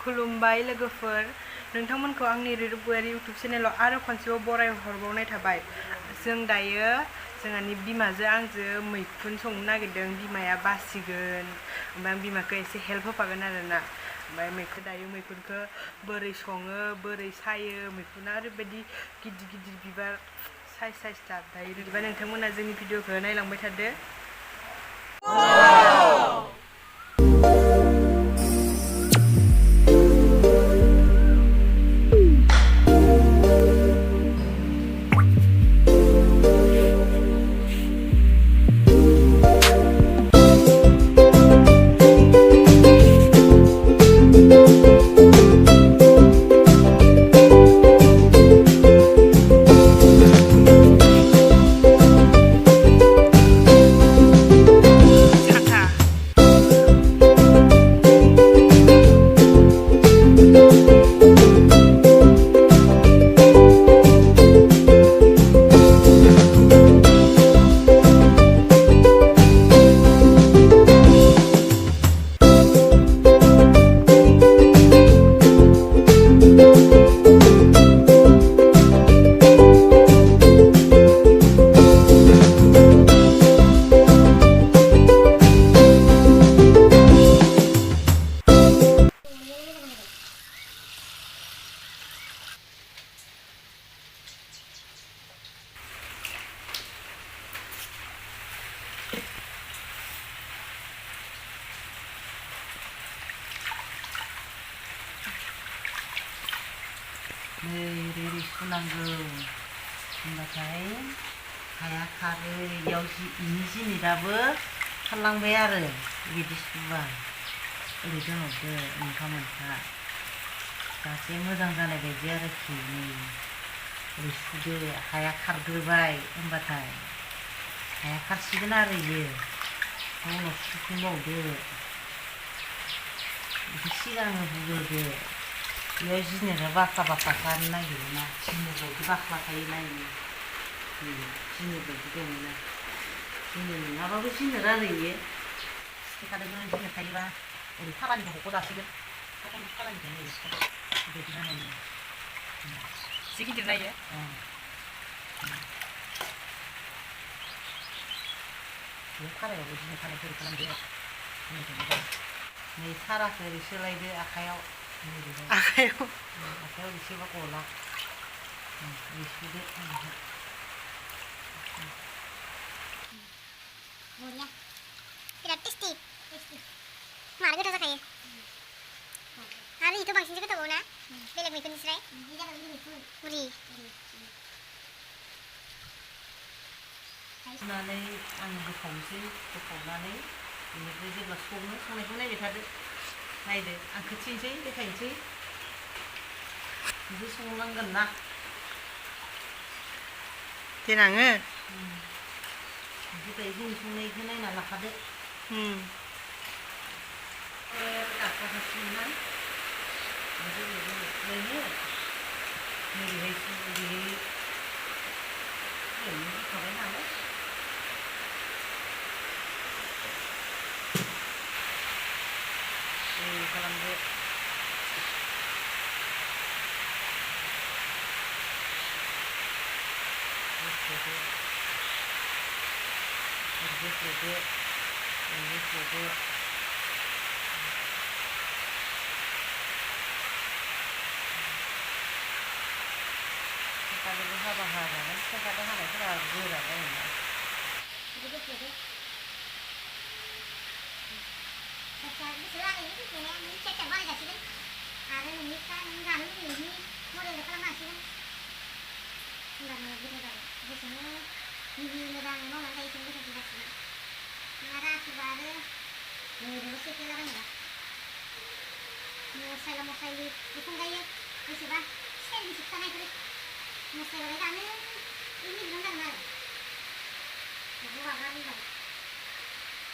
खुलुमबाय लोगोफोर नोंथांमोनखौ आंनि रिरुबुयारि इउटुब चेनेलाव आरो खनसेबाव बराय हरबावनाय थाबाय। जों दायो जोंहानि बिमाजों आंजों मैखुन संनो नागिरदों। बिमाया बासिगोन ओमफ्राय आं बिमाखौ एसे हेल्प होफागोन आरोना। ओमफ्राय मैखुनखौ बोरै सङो बोरै सायो। मैखुना ओरैबायदि गिदिर गिदिर बिबार साइज दायो। बिदिबा नोंथांमोना जोंनि भिडिअखौ नायलांबाय थादो। नै सुनांगौ होनबाथाय हाया खारो। इयाव इनि जिनिराबो खारलांबाय आरो बिदि सुबा ओरै दोनहरदो मोनफा जाहाथे मोजां जानाय बायदि आरोखि। नै ओरै सुदो हाया खारग्रोबाय होनबाथाय हाया खारसिगोन आरो इयो उनाव सुफिनबावदो। बेखौ सिगांनो हुग्रोदो। बेयाव जिनिरा बाख्ला खारनो नागिरोना जिनिर बायदि बाख्ला थायो नायनो जिनिर बायदि दङना। जिनिर नङाबाबो जिनिर आरो इयो सिखादोंबो जिनिर थायोबा ओरै सालानिखौ हख' जासिगोन। सालानिखौ बेबायदि बानायो एसे गिदिर नायो। बे खारायावबो जिनिर थानायखौ ओरै खालामदो। नै साराखौ ओरै सोलायदो आखाइयाव एसेबा गला सुदो। बिराद टेस्टि मार गोथाव जाखायो आरो इथ' बांसिनसो गोथावबाव ना बेलेग मैखुननिस्राय मुरि सुनानै आं बोखावनोसै। बोखावनानै बेनिफ्राय जेब्ला संनायखौ नायबाय थादो। नायदो आं खोथिनोसै देखायनोसै बिदि संनांगोन ना देनाङो ओमफ्राय जों संनायखौ नायना लाखादो। खालामदो हाबा हाजागोन सेखादो हानायफोरा गोरा जायोना। आरो नोंनिफ्रा नों जानो लुबैनायनि मडेल खालामनो हासिगोन। होनबानो गोथाव जागोन। जेसेनो मिहि मोजाङै मावनानै जायो एसेनो गोथावसिन जासिगोन। नोंहा राखोबा आरो ओरैनो सेफ्लेलाबायनोबा मस्ला मस्लिबो संजायो। गोसोबा सेन सिबखानायफोर मस्लाबालाय जानो मिहिखौनो जागोन आरो बेखौ वाग्रा बुंबाय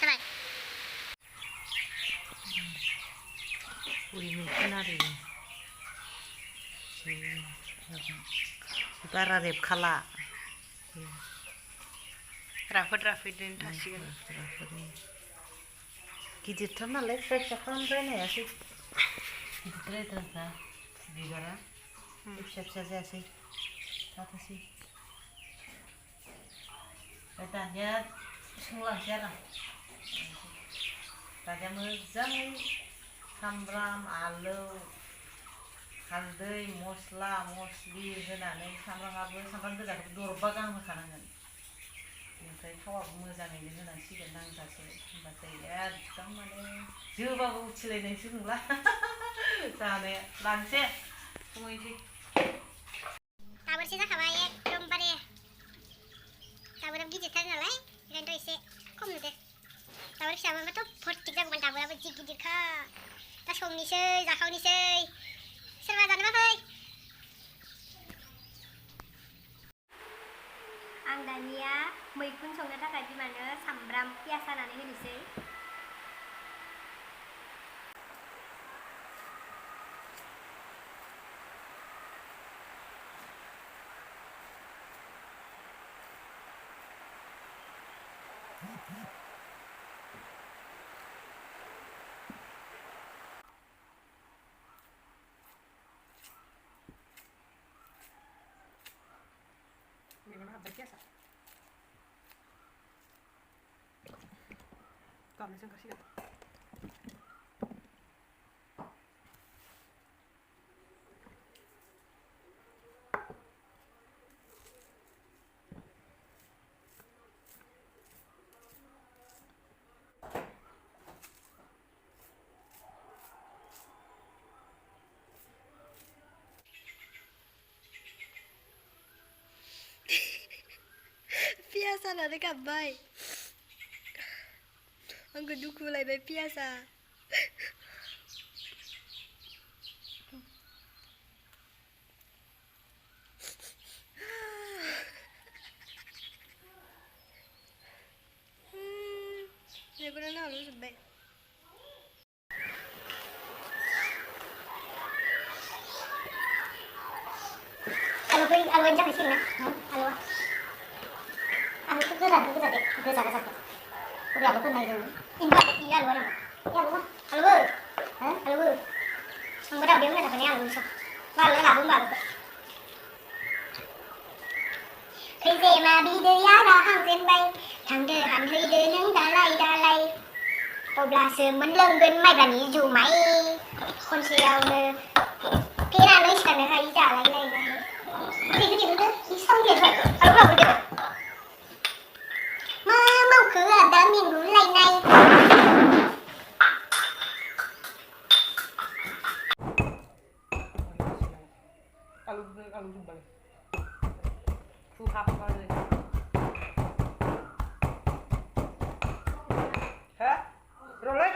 जाबाय। उरि मैखुन आरो बारा रेबखाला राफोद थासिगोन। गिदिरथार नालाय फिसा फिसा खालामद्रायनो हायासै। गिदिरद्रायद्रायखा बिबारा फिसा फिसा जायासै थाथोंसै दानिया संलांसै आरो दानिया मोजाङै सामब्राम आलौ हालदै मस्ला मस्लि होनानै सामब्राम गोजाखौ दरबा गाहाम होखानांगोन ओमफ्राय थावाबो मोजाङैनो होनांसिगोन नांजासे होमबाथाय एकदम माने जोबाबो उथिलायनायसो नंला जानाया लांसै संहैसै दाबोरसे जाखाबाय एकदमबारे दाबोराबो गिदिरथार नालाय ओंखायनोथ' एसे खम नुदो दाबोर फिसाबाबोथ' भर्ति जागौमोन दाबोराबो जि गिदिरखा दा संनोसै जाखावनोसै सोरबा जानोबा फै आं दानिया मैखुन संनो थाखाय बिमानो सामब्राम पियास हानानै होनोसै Kami sen kasih. Biasa lah dekat gabbai. Angka duku lai bai biasa. Dia pernah nak lu sebaik. Alu aja ke sini nah. Alu. Alu tu gerak deh. Gerak sakit. Udah alu tu naik dulu. Ini alu ada. Ya alu. Alu. Hah? Alu. Ang berat dia mana tak alu so. Baru lah bumba. Khi về mà đi đưa giá ra hàng trên bay, thằng đưa hành hơi đưa những đá lay. Tôi là sườn mình lưng gần mày là ní dù máy con xèo nè. Cái ra lấy sẵn này hay trả lại này. Đi cái gì nữa? Đi xong điện thoại. Alu là được. Mà mau cứ là đá miền núi lay này. Alu jumbai. Suhap kali. Hah? Rolek?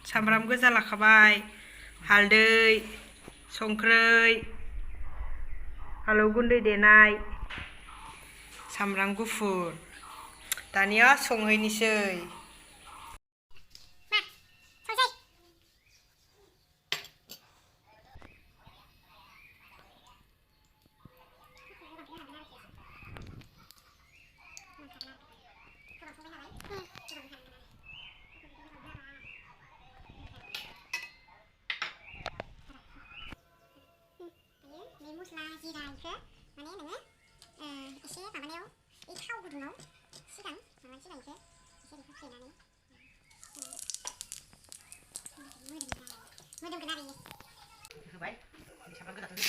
Sambram goja लाखाबाय हालदै संख्रै आलौ गुन्दै देनाय सामब्राम गुफुर दानिया संहैनोसै Musla jiran ke mana nengah isi apa mana yo tahu kudu nau sidang mana sidang ke isi di kucing nani mudem kenari baik siapa kita tuh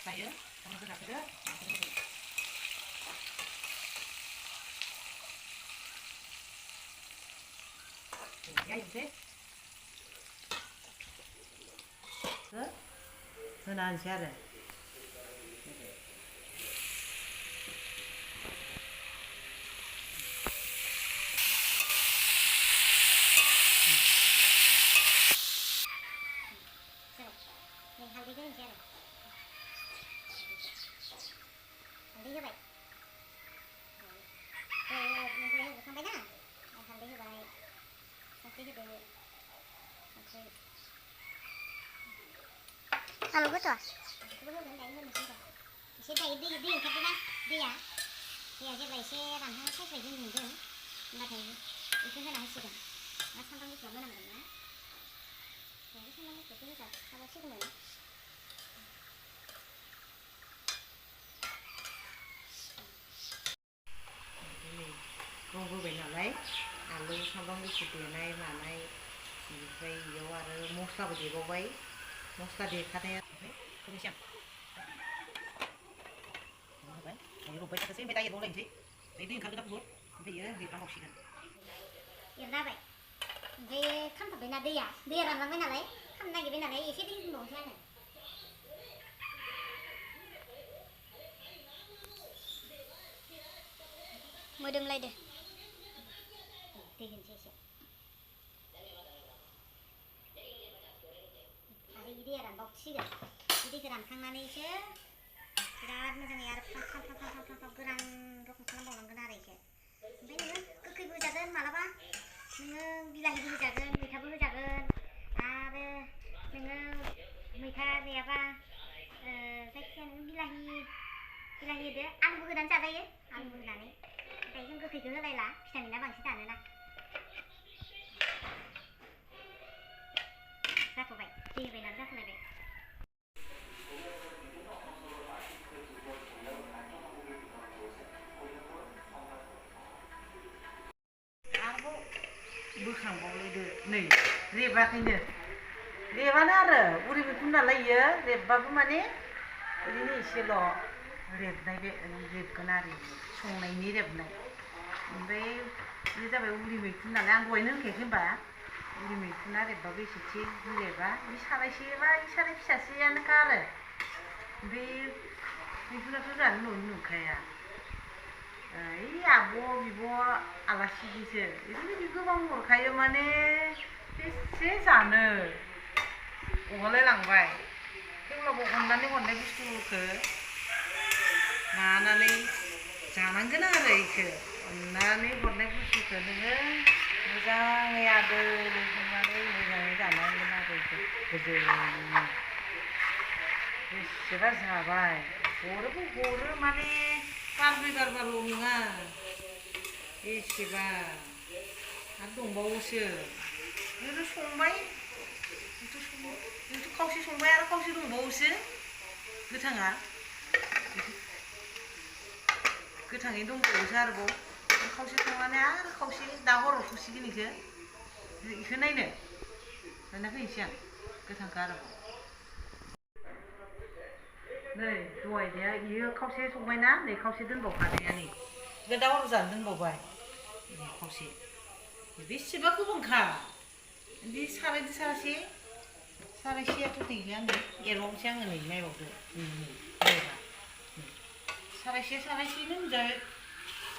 saya kamu sudah ada ya 이제 흔한 샤를 haldi गाल'बोथ' बेखौबो होगोन दायो होनोसै र' एसे दायो दै ओंखारदोंना दैया जेब्ला एसे रानहां साइज जों नुदों होनबाथाय बेखौ होना होसिगोन ना सामब्राम गुफुरा मोनामगोन ना दायो सामब्राम गुफुरखौ होजाखाबावसिगोन रंबोबाय नालाय आलु सामब्राम गुफुर देनाय मानाय ओमफ्राय बेयाव आरो मस्लाबो देबावबाय मस्ला देखानाया खोनासै होबाय रबबाय थाथोंसै ओमफ्राय दा एरबावलायनोसै दै ओंखारगोन बुहुद ओमफ्रायो देरलांबावसिगोन एरना होबाय ओमफ्राय खामथाबबायना दैया रानलांबाय नालाय खामनो नागिरबाय नालाय एसे दै होबावनोसै आङो मोदोमलायदो दै होनोसै एसे आरो इ दैया रानबावसिगोन इ दैखौ रानखांनानैसो बिराद मोजाङै आरो फाफ गोरान रखम खालामबावनांगोन आरो इखो ओमफ्राय नोङो गोखैबो होजागोन मालाबा नोङो बिलाहिबो होजागोन मैथाबो होजागोन आरो नोङो मैथा गैयाबा जायखिजाया नों बिलाहि होदो आलुबो होनानै जाजायो आलुबो होनानै ओमफ्राय जों गोखैखौ होलायला भिटामिना बांसिन दानोना जाथ'बाय दै होबाय नालाय जाथ'लायबाय आरोबाव बोखांबावलायदो नै रेबाखैनो रेबानो आरो उरि मैखुन नालाय इयो रेबबाबो माने ओरैनो एसेल' रेबगोन आरो संनायनि रेबनाय ओमफ्राय बे जाबाय उरि मैखुन नालाय आं दहायनो होनखायाखै होनबा उरि मैखुना रेबबाबो एसेथि रेबा बे सारायसेबा बे साराय फिसासेयानोखा आरो ओमफ्राय मैखुनाथ' जानो नुखाया ओइ आब' बिब' आलासिनिसो ओरैबायदि गोबां हरखायो माने बेसे जानो अहालायलांबाय थेवब्लाबो अननानै हरनाय बुस्थुखौ मानानै जानांगोन आरो इखो अननानै हरनाय बुस्थुखौ नोङो मोजाङै आदोरै संनानै मोजाङै जानांगोन आरो इखो गोजोनै बेसेबा जाबाय हरो माने गारब्रै गारबाल' नङा बेसेबा आरो दंबावोसो नोंथ' संबाय नोंथ' खावसे संबाय आरो खावसे दंबावोसो गोथाङा गोथाङै दंबावोसो आरोबाव खावसे संनानै आरो खावसे दा हराव संसिगोन इखो नायनो लायना फैनोसै आं गोथांखौ आरोबाव नै दहायनिया इयो खावसे संबायना नै खावसे दोनबावखानाया नै बे दा हराव जानो दोनबावबाय खावसे बेसेबा गोबांखा बे सारायदो सारायसेयाथ' दैलिया आङो एरबावनोसै आङो नै नायबावदो नायबा सारायसेनो होनजायो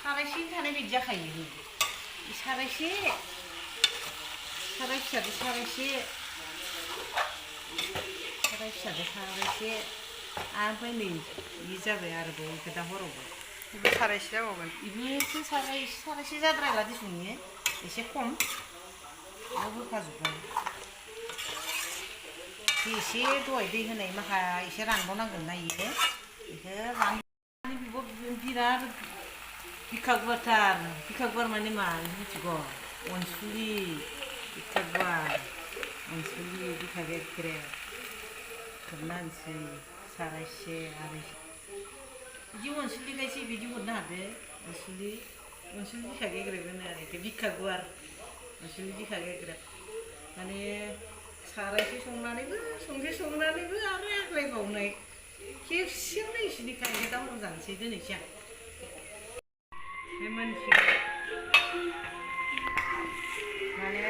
सारायसे थानाय बायदि जाखायो नै सारायसे साराय फिसाजों सारायसे ओमफ्राय नै बे जाबाय आरोबाव बेखौ दा हरावबो बेबो सारायसे जाबावगोन बेबोथ' सारायसे जाद्रायला दिसुन इयो एसे खम बेयाव होखाजोब्बाय एसे दहाय दै होनाय माखा एसे रानबावनांगोन ना इयो बेखौ राननानै बेबो बिराद बिखा गुवार माने मा मिथिगौ अनसुलि बिखा गुवार अनसुलि बिखा गेद्रे खोबना होनोसै सारायसे आरो बिदि अनसुलिखायसो बिदि हरनो हादो अनसुलि बिखा गेग्रेब होनो आरो बेखौ बिखा गुवार अनसुलि बिखा गेग्रेब माने सारायसे संनानैबो आरो आग्लायबावनाय खेबसेयावनो इसिनि खायनो दा हराव जानोसै दोनैसै आं बे मोनसिगोन माने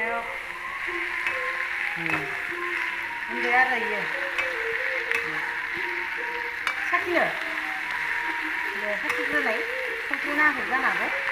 होनबाय आरो इयो साखिनो दे साखिग्रोलाय संख्रि नाङाखै जानो हागौ